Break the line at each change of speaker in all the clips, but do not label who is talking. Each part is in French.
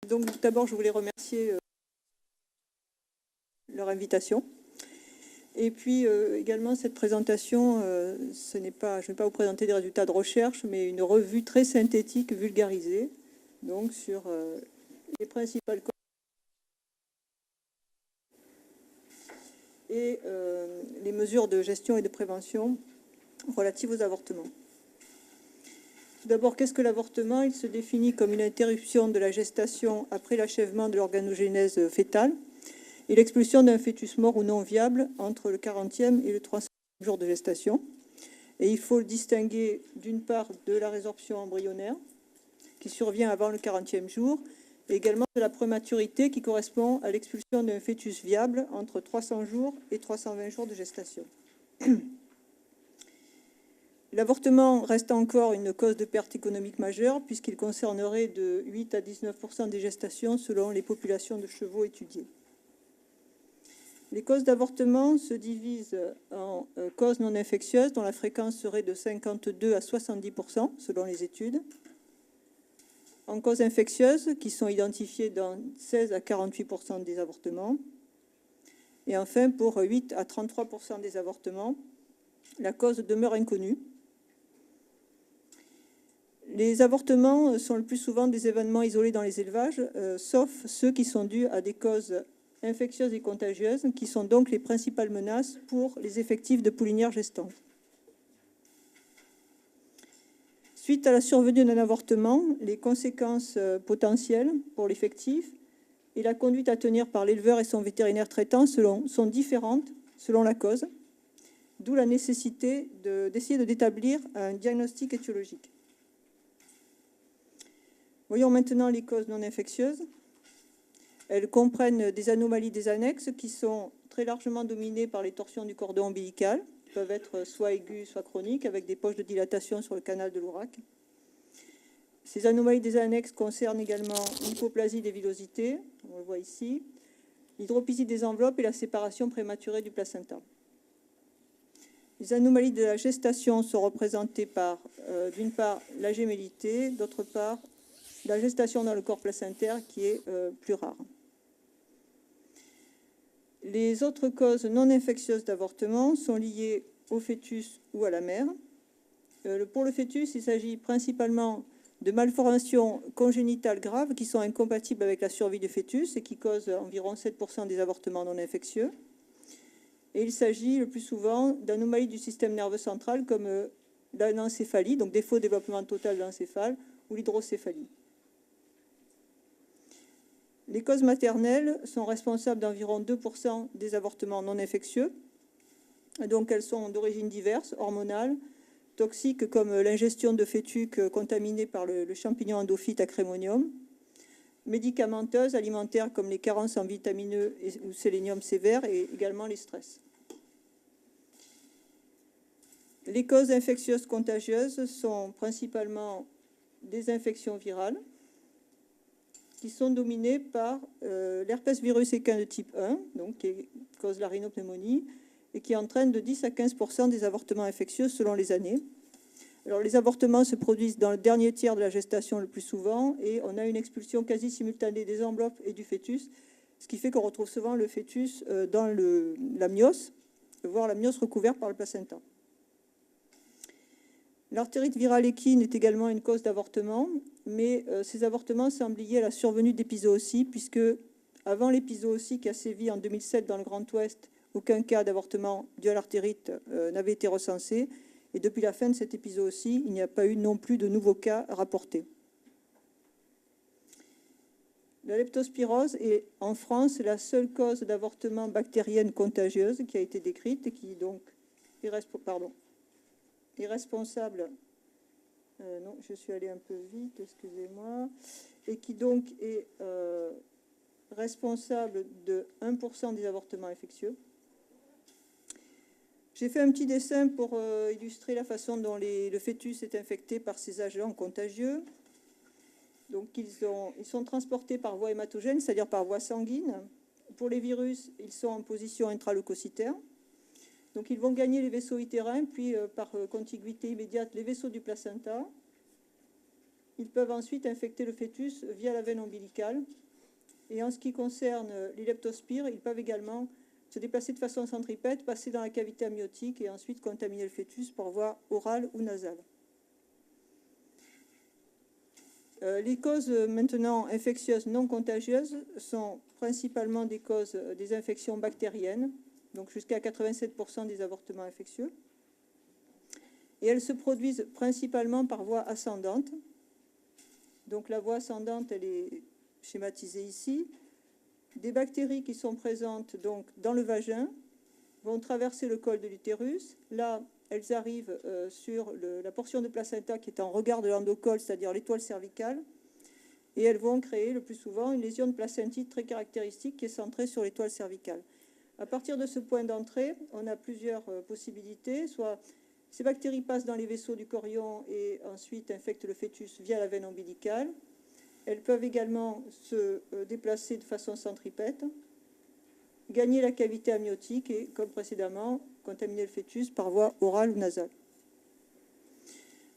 Donc d'abord, je voulais remercier leur invitation. Et puis également, cette présentation, je ne vais pas vous présenter des résultats de recherche, mais une revue très synthétique, vulgarisée, donc sur les principales causes et les mesures de gestion et de prévention relatives aux avortements. Tout d'abord, qu'est-ce que l'avortement? Il se définit comme une interruption de la gestation après l'achèvement de l'organogénèse fétale et l'expulsion d'un fœtus mort ou non viable entre le 40e et le 300e jour de gestation. Et il faut le distinguer d'une part de la résorption embryonnaire qui survient avant le 40e jour et également de la prématurité qui correspond à l'expulsion d'un fœtus viable entre 300 jours et 320 jours de gestation. L'avortement reste encore une cause de perte économique majeure puisqu'il concernerait de 8 à 19% des gestations selon les populations de chevaux étudiées. Les causes d'avortement se divisent en causes non infectieuses dont la fréquence serait de 52 à 70% selon les études, en causes infectieuses qui sont identifiées dans 16 à 48% des avortements, et enfin pour 8 à 33% des avortements, la cause demeure inconnue. Les avortements sont le plus souvent des événements isolés dans les élevages, sauf ceux qui sont dus à des causes infectieuses et contagieuses, qui sont donc les principales menaces pour les effectifs de poulinières gestantes. Suite à la survenue d'un avortement, les conséquences potentielles pour l'effectif et la conduite à tenir par l'éleveur et son vétérinaire traitant sont différentes selon la cause, d'où la nécessité d'essayer d'établir un diagnostic étiologique. Voyons maintenant les causes non infectieuses. Elles comprennent des anomalies des annexes qui sont très largement dominées par les torsions du cordon ombilical, qui peuvent être soit aiguës, soit chroniques, avec des poches de dilatation sur le canal de l'Ourac. Ces anomalies des annexes concernent également l'hypoplasie des villosités, on le voit ici, l'hydropisie des enveloppes et la séparation prématurée du placenta. Les anomalies de la gestation sont représentées par, d'une part, la gémellité, d'autre part, la gestation dans le corps placentaire qui est plus rare. Les autres causes non infectieuses d'avortement sont liées au fœtus ou à la mère. Pour le fœtus, il s'agit principalement de malformations congénitales graves qui sont incompatibles avec la survie du fœtus et qui causent environ 7% des avortements non infectieux. Et il s'agit le plus souvent d'anomalies du système nerveux central comme l'anencéphalie, donc défaut de développement total de l'encéphale, ou l'hydrocéphalie. Les causes maternelles sont responsables d'environ 2% des avortements non infectieux. Donc elles sont d'origine diverse, hormonales, toxiques comme l'ingestion de fétuques contaminés par le champignon endophyte Acremonium, médicamenteuses, alimentaires comme les carences en vitamineux ou sélénium sévère et également les stress. Les causes infectieuses contagieuses sont principalement des infections virales qui sont dominées par l'herpès virus équin de type 1, donc qui cause la rhinopneumonie, et qui entraîne de 10 à 15% des avortements infectieux selon les années. Alors, les avortements se produisent dans le dernier tiers de la gestation le plus souvent, et on a une expulsion quasi simultanée des enveloppes et du fœtus, ce qui fait qu'on retrouve souvent le fœtus dans l'amnios, voire l'amnios recouvert par le placenta. L'artérite virale équine est également une cause d'avortement, mais ces avortements semblent liés à la survenue d'épizooties, puisque avant l'épizootie qui a sévi en 2007 dans le Grand Ouest, aucun cas d'avortement dû à l'artérite n'avait été recensé, et depuis la fin de cette épizootie, il n'y a pas eu non plus de nouveaux cas rapportés. La leptospirose est en France la seule cause d'avortement bactérienne contagieuse qui a été décrite et qui donc est responsable, non, je suis allée un peu vite, excusez-moi, et qui donc est responsable de 1% des avortements infectieux. J'ai fait un petit dessin pour illustrer la façon dont le fœtus est infecté par ces agents contagieux. Donc ils sont transportés par voie hématogène, c'est-à-dire par voie sanguine. Pour les virus, ils sont en position intraleucocytaire. Donc ils vont gagner les vaisseaux utérins, puis par contiguïté immédiate les vaisseaux du placenta. Ils peuvent ensuite infecter le fœtus via la veine ombilicale. Et en ce qui concerne les leptospires, ils peuvent également se déplacer de façon centripète, passer dans la cavité amniotique et ensuite contaminer le fœtus par voie orale ou nasale. Les causes maintenant infectieuses non contagieuses sont principalement des causes des infections bactériennes, donc jusqu'à 87% des avortements infectieux. Et elles se produisent principalement par voie ascendante. Donc la voie ascendante, elle est schématisée ici. Des bactéries qui sont présentes donc dans le vagin vont traverser le col de l'utérus. Là, elles arrivent sur la portion de placenta qui est en regard de l'endocole, c'est-à-dire l'étoile cervicale, et elles vont créer le plus souvent une lésion de placentite très caractéristique qui est centrée sur l'étoile cervicale. À partir de ce point d'entrée, on a plusieurs possibilités. Soit ces bactéries passent dans les vaisseaux du chorion et ensuite infectent le fœtus via la veine ombilicale. Elles peuvent également se déplacer de façon centripète, gagner la cavité amniotique et, comme précédemment, contaminer le fœtus par voie orale ou nasale.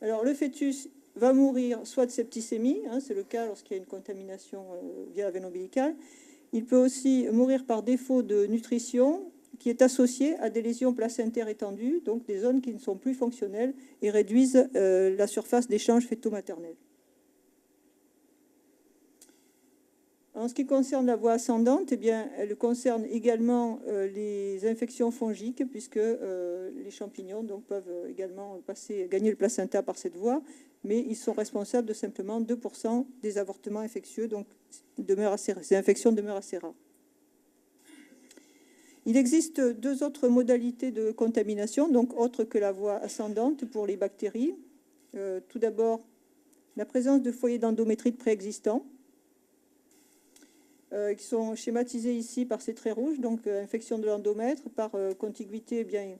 Alors, le fœtus va mourir soit de septicémie, c'est le cas lorsqu'il y a une contamination via la veine ombilicale. Il peut aussi mourir par défaut de nutrition qui est associé à des lésions placentaires étendues, donc des zones qui ne sont plus fonctionnelles et réduisent la surface d'échange fœto-maternel. En ce qui concerne la voie ascendante, eh bien, elle concerne également les infections fongiques, puisque les champignons donc, peuvent également gagner le placenta par cette voie, mais ils sont responsables de simplement 2% des avortements infectieux, donc ces infections demeurent assez rares. Il existe deux autres modalités de contamination, donc autres que la voie ascendante pour les bactéries. Tout d'abord, la présence de foyers d'endométrite préexistants, qui sont schématisés ici par ces traits rouges, donc infection de l'endomètre. Par contiguïté, eh bien,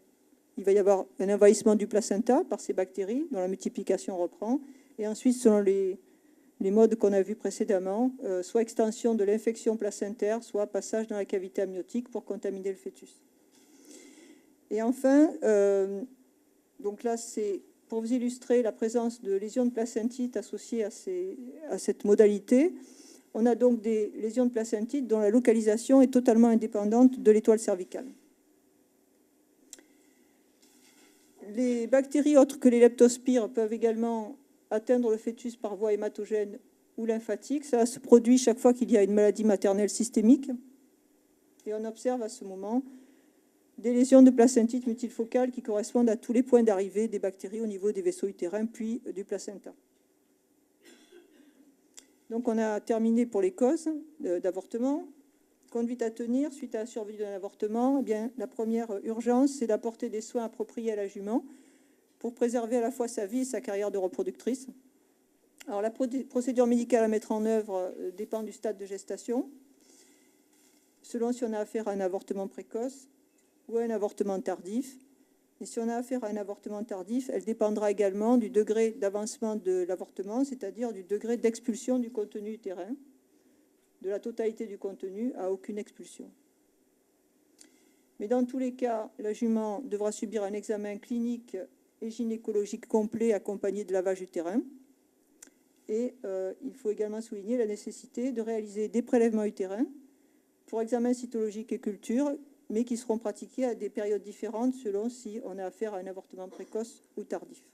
il va y avoir un envahissement du placenta par ces bactéries, dont la multiplication reprend. Et ensuite, selon les modes qu'on a vus précédemment, soit extension de l'infection placentaire, soit passage dans la cavité amniotique pour contaminer le fœtus. Et enfin, donc là, c'est pour vous illustrer la présence de lésions de placentite associées à cette modalité. On a donc des lésions de placentite dont la localisation est totalement indépendante de l'étoile cervicale. Les bactéries autres que les leptospires peuvent également atteindre le fœtus par voie hématogène ou lymphatique. Ça se produit chaque fois qu'il y a une maladie maternelle systémique. Et on observe à ce moment des lésions de placentite multifocale qui correspondent à tous les points d'arrivée des bactéries au niveau des vaisseaux utérins puis du placenta. Donc on a terminé pour les causes d'avortement. Conduite à tenir suite à la survenue d'un avortement. Eh bien, la première urgence, c'est d'apporter des soins appropriés à la jument pour préserver à la fois sa vie et sa carrière de reproductrice. Alors la procédure médicale à mettre en œuvre dépend du stade de gestation, selon si on a affaire à un avortement précoce ou à un avortement tardif. Et si on a affaire à un avortement tardif, elle dépendra également du degré d'avancement de l'avortement, c'est-à-dire du degré d'expulsion du contenu utérin, de la totalité du contenu à aucune expulsion. Mais dans tous les cas, la jument devra subir un examen clinique et gynécologique complet accompagné de lavage utérin. Et il faut également souligner la nécessité de réaliser des prélèvements utérins pour examen cytologique et culture, mais qui seront pratiqués à des périodes différentes selon si on a affaire à un avortement précoce ou tardif.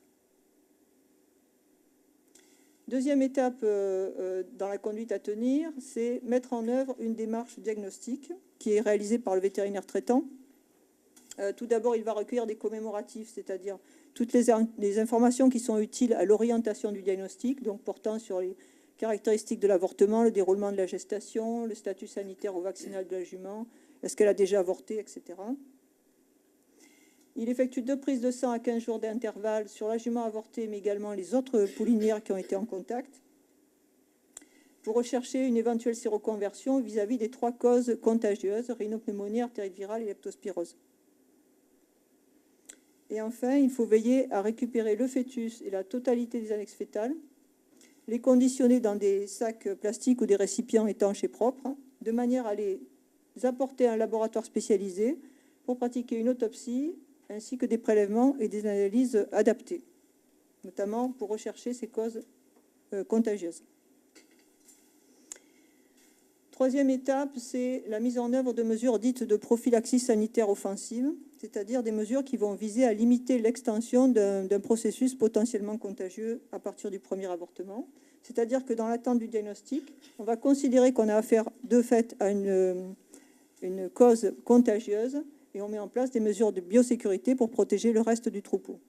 Deuxième étape dans la conduite à tenir, c'est mettre en œuvre une démarche diagnostique qui est réalisée par le vétérinaire traitant. Tout d'abord, il va recueillir des commémoratifs, c'est-à-dire toutes les informations qui sont utiles à l'orientation du diagnostic, donc portant sur les caractéristiques de l'avortement, le déroulement de la gestation, le statut sanitaire ou vaccinal de la jument, est-ce qu'elle a déjà avorté, etc. Il effectue 2 prises de sang à 15 jours d'intervalle sur la jument avortée, mais également les autres poulinières qui ont été en contact, pour rechercher une éventuelle séroconversion vis-à-vis des 3 causes contagieuses, rhinopneumonie, artérite virale et leptospirose. Et enfin, il faut veiller à récupérer le fœtus et la totalité des annexes fœtales, les conditionner dans des sacs plastiques ou des récipients étanches et propres, de manière à les apporter à un laboratoire spécialisé pour pratiquer une autopsie, ainsi que des prélèvements et des analyses adaptées, notamment pour rechercher ces causes contagieuse. Troisième étape, c'est la mise en œuvre de mesures dites de prophylaxie sanitaire offensive, c'est-à-dire des mesures qui vont viser à limiter l'extension d'un processus potentiellement contagieux à partir du premier avortement. C'est-à-dire que dans l'attente du diagnostic, on va considérer qu'on a affaire de fait à une cause contagieuse et on met en place des mesures de biosécurité pour protéger le reste du troupeau.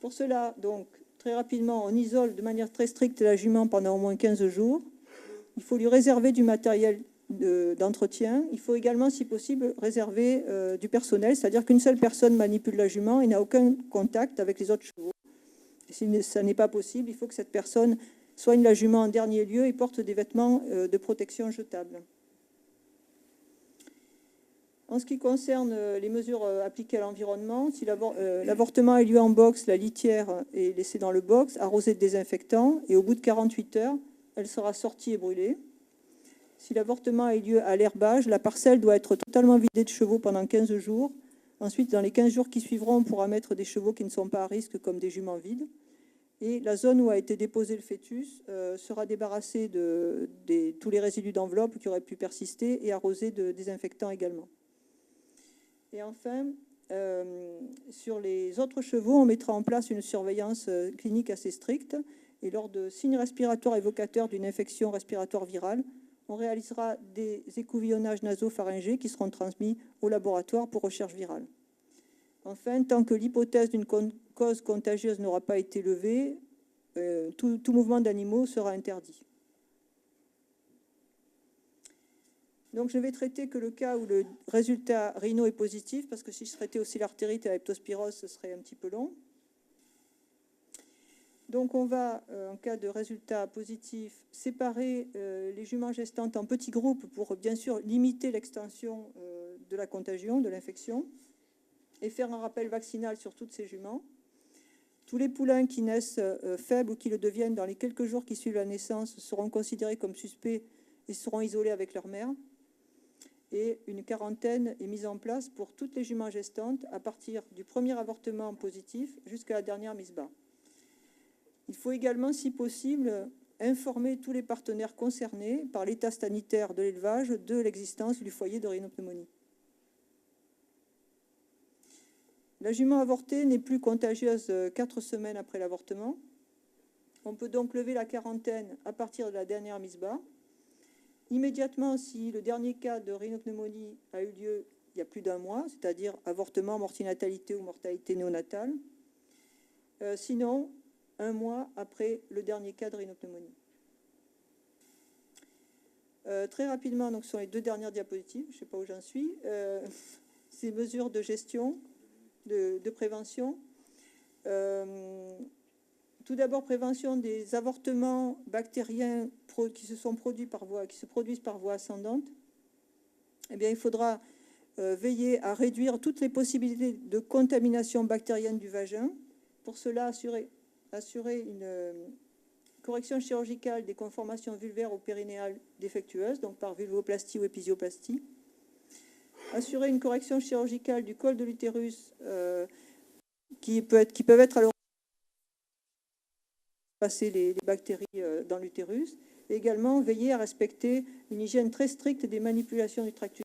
Pour cela, donc, très rapidement, on isole de manière très stricte la jument pendant au moins 15 jours. Il faut lui réserver du matériel d'entretien. Il faut également, si possible, réserver du personnel, c'est-à-dire qu'une seule personne manipule la jument et n'a aucun contact avec les autres chevaux. Et si ça n'est pas possible, il faut que cette personne soigne la jument en dernier lieu et porte des vêtements de protection jetables. En ce qui concerne les mesures appliquées à l'environnement, si l'avortement a lieu en box, la litière est laissée dans le box, arrosée de désinfectant, et au bout de 48 heures, elle sera sortie et brûlée. Si l'avortement a lieu à l'herbage, la parcelle doit être totalement vidée de chevaux pendant 15 jours. Ensuite, dans les 15 jours qui suivront, on pourra mettre des chevaux qui ne sont pas à risque, comme des juments vides. Et la zone où a été déposé le fœtus sera débarrassée de tous les résidus d'enveloppe qui auraient pu persister et arrosée de désinfectant également. Et enfin, sur les autres chevaux, on mettra en place une surveillance clinique assez stricte. Et lors de signes respiratoires évocateurs d'une infection respiratoire virale, on réalisera des écouvillonnages nasopharyngés qui seront transmis au laboratoire pour recherche virale. Enfin, tant que l'hypothèse d'une cause contagieuse n'aura pas été levée, tout mouvement d'animaux sera interdit. Donc, je ne vais traiter que le cas où le résultat rhino est positif, parce que si je traitais aussi l'artérite et la leptospirose, ce serait un petit peu long. Donc, on va, en cas de résultat positif, séparer les juments gestantes en petits groupes pour, bien sûr, limiter l'extension de la contagion, de l'infection, et faire un rappel vaccinal sur toutes ces juments. Tous les poulains qui naissent faibles ou qui le deviennent dans les quelques jours qui suivent la naissance seront considérés comme suspects et seront isolés avec leur mère. Et une quarantaine est mise en place pour toutes les juments gestantes à partir du premier avortement positif jusqu'à la dernière mise bas. Il faut également, si possible, informer tous les partenaires concernés par l'état sanitaire de l'élevage de l'existence du foyer de rhinopneumonie. La jument avortée n'est plus contagieuse 4 semaines après l'avortement. On peut donc lever la quarantaine à partir de la dernière mise bas. Immédiatement, si le dernier cas de rhinopneumonie a eu lieu il y a plus d'un mois, c'est-à-dire avortement, mortinatalité ou mortalité néonatale. Sinon, 1 mois après le dernier cas de rhinopneumonie. Très rapidement, donc, ce sont les 2 dernières diapositives, je ne sais pas où j'en suis. Ces mesures de gestion, de prévention. Tout d'abord, prévention des avortements bactériens qui se produisent par voie ascendante. Eh bien, il faudra veiller à réduire toutes les possibilités de contamination bactérienne du vagin. Pour cela, assurer une correction chirurgicale des conformations vulvaires ou périnéales défectueuses, donc par vulvoplastie ou épisioplastie. Assurer une correction chirurgicale du col de l'utérus qui peuvent être à l'origine de passer les bactéries dans l'utérus. Et également veiller à respecter une hygiène très stricte des manipulations du tractus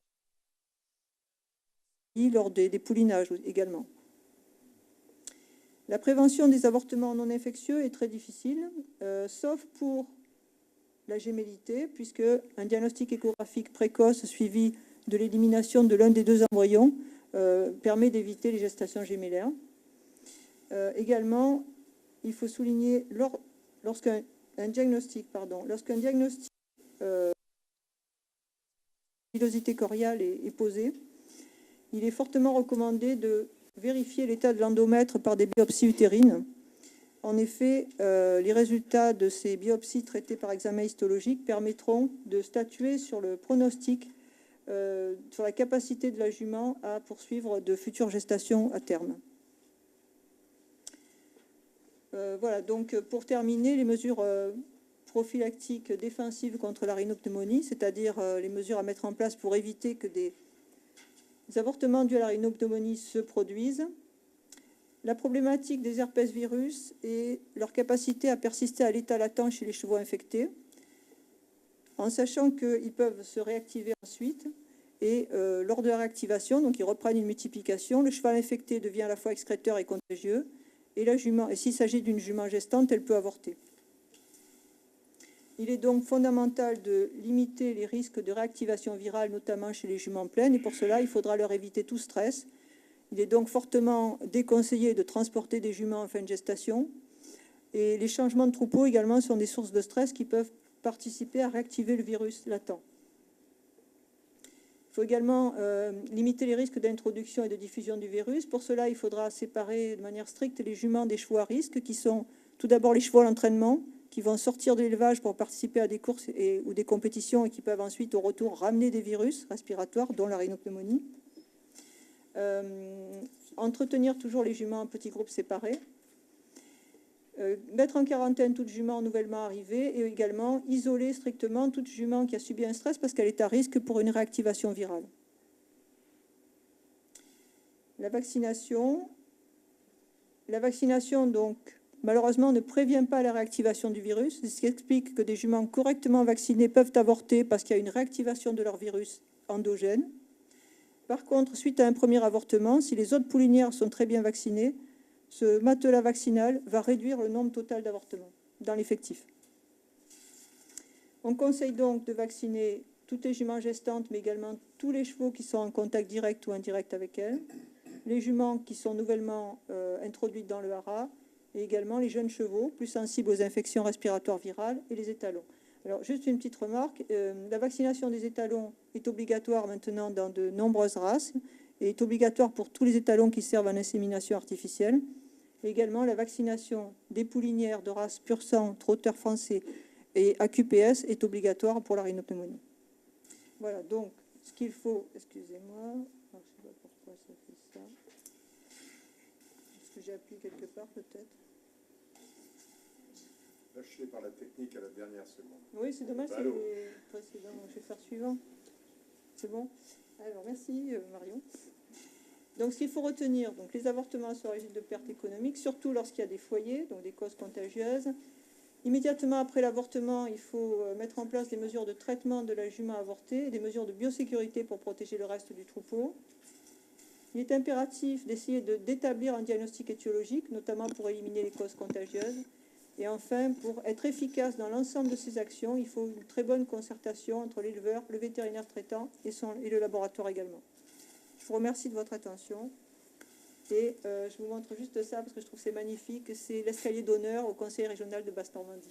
lors des poulinages également. La prévention des avortements non infectieux est très difficile, sauf pour la gémellité, puisque un diagnostic échographique précoce suivi de l'élimination de l'un des 2 embryons permet d'éviter les gestations gémellaires. Également, il faut souligner, lorsqu'un diagnostic pilosité coriale est posé, il est fortement recommandé de vérifier l'état de l'endomètre par des biopsies utérines. En effet, les résultats de ces biopsies traitées par examen histologique permettront de statuer sur le pronostic, sur la capacité de la jument à poursuivre de futures gestations à terme. Voilà, donc pour terminer, les mesures prophylactiques défensives contre la rhinopneumonie, c'est-à-dire les mesures à mettre en place pour éviter que des avortements dus à la rhinopneumonie se produisent. la problématique des herpesvirus et leur capacité à persister à l'état latent chez les chevaux infectés, en sachant qu'ils peuvent se réactiver ensuite. Et lors de la réactivation, donc ils reprennent une multiplication, le cheval infecté devient à la fois excréteur et contagieux, et la jument, et s'il s'agit d'une jument gestante, elle peut avorter. Il est donc fondamental de limiter les risques de réactivation virale, notamment chez les juments pleines, et pour cela, il faudra leur éviter tout stress. Il est donc fortement déconseillé de transporter des juments en fin de gestation, et les changements de troupeau également sont des sources de stress qui peuvent participer à réactiver le virus latent. Il faut également limiter les risques d'introduction et de diffusion du virus. Pour cela, il faudra séparer de manière stricte les juments des chevaux à risque, qui sont tout d'abord les chevaux à l'entraînement, qui vont sortir de l'élevage pour participer à des courses ou des compétitions et qui peuvent ensuite, au retour, ramener des virus respiratoires, dont la rhinopneumonie. Entretenir toujours les juments en petits groupes séparés. Mettre en quarantaine toute jument nouvellement arrivée et également isoler strictement toute jument qui a subi un stress parce qu'elle est à risque pour une réactivation virale. La vaccination, donc, malheureusement, ne prévient pas la réactivation du virus, ce qui explique que des juments correctement vaccinées peuvent avorter parce qu'il y a une réactivation de leur virus endogène. Par contre, suite à un premier avortement, si les autres poulinières sont très bien vaccinées, ce matelas vaccinal va réduire le nombre total d'avortements dans l'effectif. On conseille donc de vacciner toutes les juments gestantes, mais également tous les chevaux qui sont en contact direct ou indirect avec elles, les juments qui sont nouvellement introduites dans le haras, et également les jeunes chevaux plus sensibles aux infections respiratoires virales et les étalons. Alors, juste une petite remarque, la vaccination des étalons est obligatoire maintenant dans de nombreuses races et est obligatoire pour tous les étalons qui servent à l'insémination artificielle. Et également, la vaccination des poulinières de race pur sang, trotteur français et AQPS est obligatoire pour la rhinopneumonie. Voilà, donc, ce qu'il faut... Excusez-moi, je ne sais pas pourquoi ça fait ça. Est-ce que j'ai appuyé quelque part, peut-être?
Lâché par la technique à la dernière seconde.
Oui, c'est dommage, c'est les précédents. Je vais faire suivant. C'est bon? Alors, merci Marion. Donc, ce qu'il faut retenir, donc, les avortements sont origine de pertes économiques, surtout lorsqu'il y a des foyers, donc des causes contagieuses. Immédiatement après l'avortement, il faut mettre en place des mesures de traitement de la jument avortée et des mesures de biosécurité pour protéger le reste du troupeau. Il est impératif d'essayer d'établir un diagnostic étiologique, notamment pour éliminer les causes contagieuses. Et enfin, pour être efficace dans l'ensemble de ces actions, il faut une très bonne concertation entre l'éleveur, le vétérinaire traitant et le laboratoire également. Je vous remercie de votre attention. Et je vous montre juste ça parce que je trouve que c'est magnifique. C'est l'escalier d'honneur au Conseil régional de Basse-Normandie.